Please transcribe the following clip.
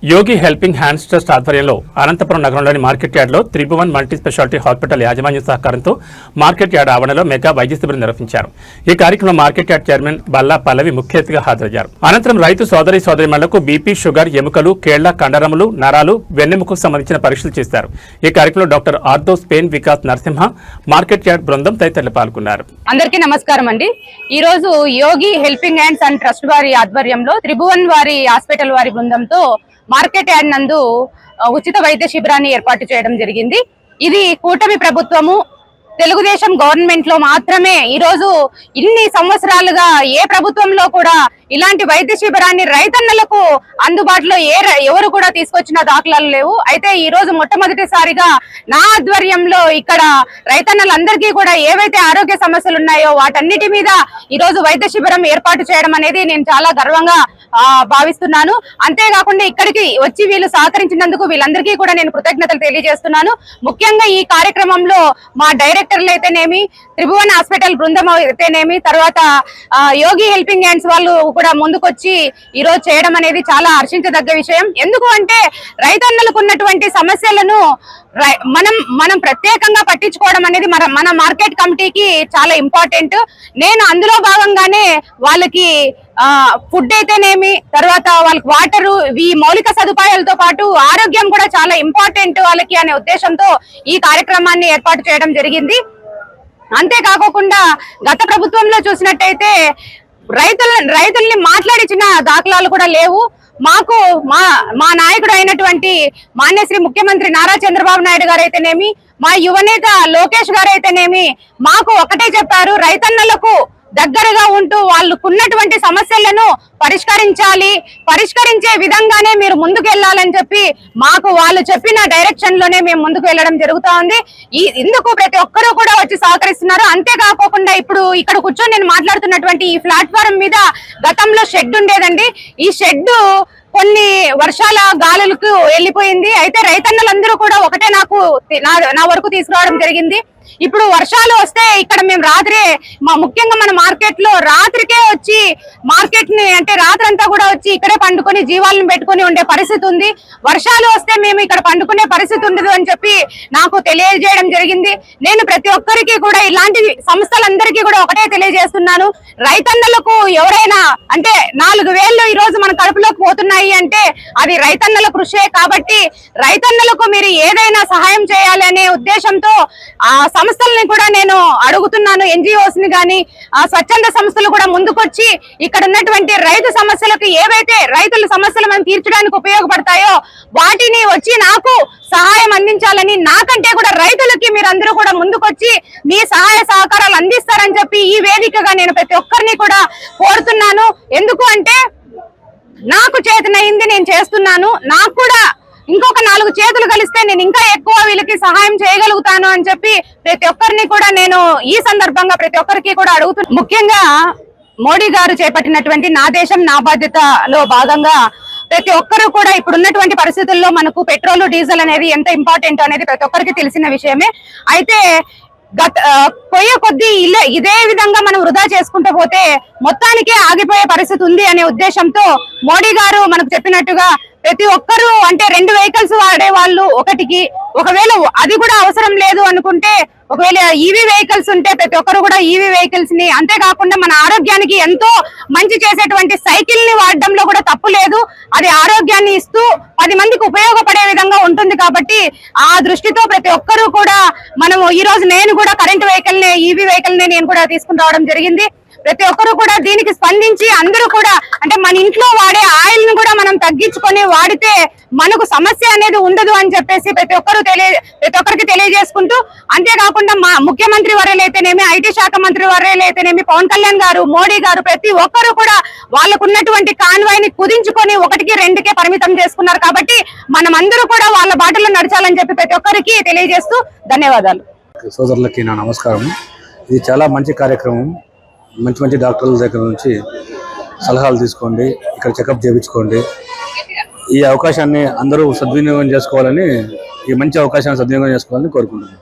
యోగి helping hands trust ఆధ్వర్యంలో అనంతపురం నగరంలోని market యార్డ్లో త్రిభువన్ మల్టీ స్పెషాలిటీ హాస్పిటల్ యాజమాన్య సహకారంతో మార్కెట్ యార్డ్ ఆవరణలో మెగా వైద్య శిబిరం నిర్వహించారు. ఈ కార్యక్రమంలో మార్కెట్ యార్డ్ చైర్మన్ బల్లా పల్లవి ముఖ్య అతిథిగా హాజరయ్యారు. అనంతరం రైతు సోదరీమణులకు బీపీ, షుగర్, ఎముకలు, కేళ్ల, కండరములు, నరాలు, వెన్నెముకకు సంబంధించిన పరీక్షలు చేశారు. ఈ కార్యక్రమంలో doctor orthos pain Vikas Narasimha, market yard బృందం తదితరులు పాల్గొన్నారు. అందరికీ నమస్కారం అండి. ఈ రోజు Yogi helping hands and trust వారి ఆధ్వర్యంలో త్రిభువన్ వారి హాస్పిటల్ వారి బృందంతో మార్కెట్ యార్డ్ నందు ఉచిత వైద్య శిబిరాన్ని ఏర్పాటు చేయడం జరిగింది. ఇది కూటమి ప్రభుత్వము తెలుగుదేశం గవర్నమెంట్ లో మాత్రమే ఈ రోజు ఇన్ని సంవత్సరాలుగా ఏ ప్రభుత్వంలో కూడా ఇలాంటి వైద్య శిబిరాన్ని రైతన్నలకు అందుబాటులో ఎవరు కూడా తీసుకొచ్చిన దాఖలాలు లేవు. అయితే ఈ రోజు మొట్టమొదటిసారిగా నా ఆధ్వర్యంలో ఇక్కడ రైతన్నలందరికీ కూడా ఏవైతే ఆరోగ్య సమస్యలు ఉన్నాయో వాటన్నిటి మీద ఈ రోజు వైద్య శిబిరం ఏర్పాటు చేయడం అనేది నేను చాలా గర్వంగా భావిస్తున్నాను. అంతేకాకుండా ఇక్కడికి వచ్చి వీళ్ళు సహకరించినందుకు వీళ్ళందరికీ కూడా నేను కృతజ్ఞతలు తెలియజేస్తున్నాను. ముఖ్యంగా ఈ కార్యక్రమంలో మా డైరెక్టర్లు అయితేనేమి, త్రిభువన్ హాస్పిటల్ బృందం అయితేనేమి, తర్వాత యోగి హెల్పింగ్ హ్యాండ్స్ వాళ్ళు కూడా ముందుకొచ్చి ఈ రోజు చేయడం అనేది చాలా హర్షించదగ్గ విషయం. ఎందుకు అంటే రైతన్నలకు ఉన్నటువంటి సమస్యలను మనం ప్రత్యేకంగా పట్టించుకోవడం అనేది మన మార్కెట్ కమిటీకి చాలా ఇంపార్టెంట్. నేను అందులో భాగంగానే వాళ్ళకి ఫుడ్ అయితేనేమి, తర్వాత వాళ్ళకి వాటరు, ఈ మౌలిక సదుపాయాలతో పాటు ఆరోగ్యం కూడా చాలా ఇంపార్టెంట్ వాళ్ళకి అనే ఉద్దేశంతో ఈ కార్యక్రమాన్ని ఏర్పాటు చేయడం జరిగింది. అంతేకాకుండా గత ప్రభుత్వంలో చూసినట్టయితే రైతుల్ని మాట్లాడించిన దాఖలాలు కూడా లేవు. మాకు మా నాయకుడు అయినటువంటి మాన్యశ్రీ ముఖ్యమంత్రి నారా చంద్రబాబు నాయుడు గారు అయితేనేమి, మా యువనేత లోకేష్ గారు అయితేనేమి మాకు ఒకటే చెప్పారు, రైతన్నలకు దగ్గరగా ఉంటూ వాళ్ళకున్నటువంటి సమస్యలను పరిష్కరించే విధంగానే మీరు ముందుకు వెళ్ళాలని చెప్పి మాకు వాళ్ళు చెప్పిన డైరెక్షన్ లోనే మేము ముందుకు వెళ్ళడం జరుగుతా ఉంది. ఇందుకు ప్రతి ఒక్కరూ కూడా వచ్చి సహకరిస్తున్నారు. అంతేకాకుండా ఇప్పుడు ఇక్కడ కూర్చొని నేను మాట్లాడుతున్నటువంటి ఈ ప్లాట్ఫారం మీద గతంలో షెడ్ ఉండేదండి. ఈ షెడ్ కొన్ని వర్షాల గాలులకు వెళ్ళిపోయింది. అయితే రైతన్నలందరూ కూడా ఒకటే నా వరకు తీసుకురావడం జరిగింది. ఇప్పుడు వర్షాలు వస్తే ఇక్కడ మేము ముఖ్యంగా మన మార్కెట్ లో రాత్రికే వచ్చి మార్కెట్ ని అంటే రాత్రంతా కూడా వచ్చి ఇక్కడే పండుకొని జీవాలను పెట్టుకుని ఉండే పరిస్థితి ఉంది. వర్షాలు వస్తే మేము ఇక్కడ పండుకునే పరిస్థితి ఉండదు అని చెప్పి నాకు తెలియజేయడం జరిగింది. నేను ప్రతి ఒక్కరికి కూడా ఇలాంటి సంస్థలందరికీ కూడా ఒకటే తెలియజేస్తున్నాను, రైతన్నలకు ఎవరైనా అంటే 4,000 ఈ రోజు మన కడుపులోకి పోతున్నాయి అంటే అది రైతన్నల కృషే. కాబట్టి రైతన్నలకు మీరు ఏదైనా సహాయం చేయాలి అనే ఉద్దేశంతో ఆ సంస్థల్ని కూడా నేను అడుగుతున్నాను. ఎన్జిఓస్ ని కానీ స్వచ్ఛంద సంస్థలు కూడా ముందుకొచ్చి ఇక్కడ ఉన్నటువంటి రైతు సమస్యలకు ఏవైతే రైతుల సమస్యలు మనం తీర్చడానికి ఉపయోగపడతాయో వాటిని వచ్చి నాకు సహాయం అందించాలని, నాకంటే కూడా రైతులకి మీరందరూ కూడా ముందుకొచ్చి మీ సహాయ సహకారాలు అందిస్తారని చెప్పి ఈ వేదికగా నేను ప్రతి ఒక్కరిని కూడా కోరుతున్నాను. ఎందుకు అంటే నాకు చేతనైంది నేను చేస్తున్నాను, నాకు కూడా ఇంకొక 4 చేతులు కలిస్తే నేను ఇంకా ఎక్కువ వీళ్ళకి సహాయం చేయగలుగుతాను అని చెప్పి ప్రతి ఒక్కరిని కూడా నేను ఈ సందర్భంగా ప్రతి ఒక్కరికి కూడా అడుగుతున్నాను. ముఖ్యంగా మోడీ గారు చేపట్టినటువంటి నా దేశం నా బాధ్యతలో భాగంగా ప్రతి ఒక్కరూ కూడా ఇప్పుడున్నటువంటి పరిస్థితుల్లో మనకు పెట్రోల్, డీజిల్ అనేది ఎంత ఇంపార్టెంట్ అనేది ప్రతి ఒక్కరికి తెలిసిన విషయమే. అయితే పోయే కొద్దీ ఇదే విధంగా మనం వృధా చేసుకుంటూ పోతే మొత్తానికే ఆగిపోయే పరిస్థితి ఉంది అనే ఉద్దేశంతో మోడీ గారు మనకు చెప్పినట్టుగా ప్రతి ఒక్కరూ అంటే 2 వెహికల్స్ వాడే వాళ్ళు ఒకటికి, ఒకవేళ అది కూడా అవసరం లేదు అనుకుంటే ఒకవేళ ఈవీ వెహికల్స్ ఉంటే ప్రతి ఒక్కరు కూడా ఈవీ వెహికల్స్ ని, అంతేకాకుండా మన ఆరోగ్యానికి ఎంతో మంచి చేసేటువంటి సైకిల్ ని వాడడంలో కూడా తప్పు లేదు. అది ఆరోగ్యాన్ని ఇస్తూ 10 మందికి ఉపయోగపడే విధంగా ఉంటుంది. కాబట్టి ఆ దృష్టితో ప్రతి ఒక్కరూ కూడా మనము ఈ రోజు నేను కూడా కరెంట్ వెహికల్ ని, ఈవీ వెహికల్ ని నేను కూడా తీసుకుని రావడం జరిగింది. ప్రతి ఒక్కరు కూడా దీనికి స్పందించి అందరూ కూడా అంటే మన ఇంట్లో వాడే ఆయిల్ ను కూడా మనం తగ్గించుకొని వాడితే మనకు సమస్య అనేది ఉండదు అని చెప్పేసి ప్రతి ఒక్కరికి తెలియజేసుకుంటూ, అంతేకాకుండా మా ముఖ్యమంత్రి వర్యులైతేనేమి, ఐటీ శాఖ మంత్రి వర్యులైతేనేమి, పవన్ కళ్యాణ్ గారు, మోడీ గారు ప్రతి ఒక్కరు కూడా వాళ్ళకు ఉన్నటువంటి కాన్వాయ్ ని కుదించుకొని 1కి 2కే పరిమితం చేసుకున్నారు. కాబట్టి మనం అందరూ కూడా వాళ్ళ బాటలో నడచాలని చెప్పి ప్రతి ఒక్కరికి తెలియజేస్తూ ధన్యవాదాలు. సోదరులకి నా నమస్కారం. ఇది చాలా మంచి కార్యక్రమం. మంచి డాక్టర్ల దగ్గర నుంచి సలహాలు తీసుకోండి, ఇక్కడ చెకప్ చేయించుకోండి. ఈ అవకాశాన్ని అందరూ సద్వినియోగం చేసుకోవాలని, ఈ మంచి అవకాశాన్ని సద్వినియోగం చేసుకోవాలని కోరుకుంటున్నాను.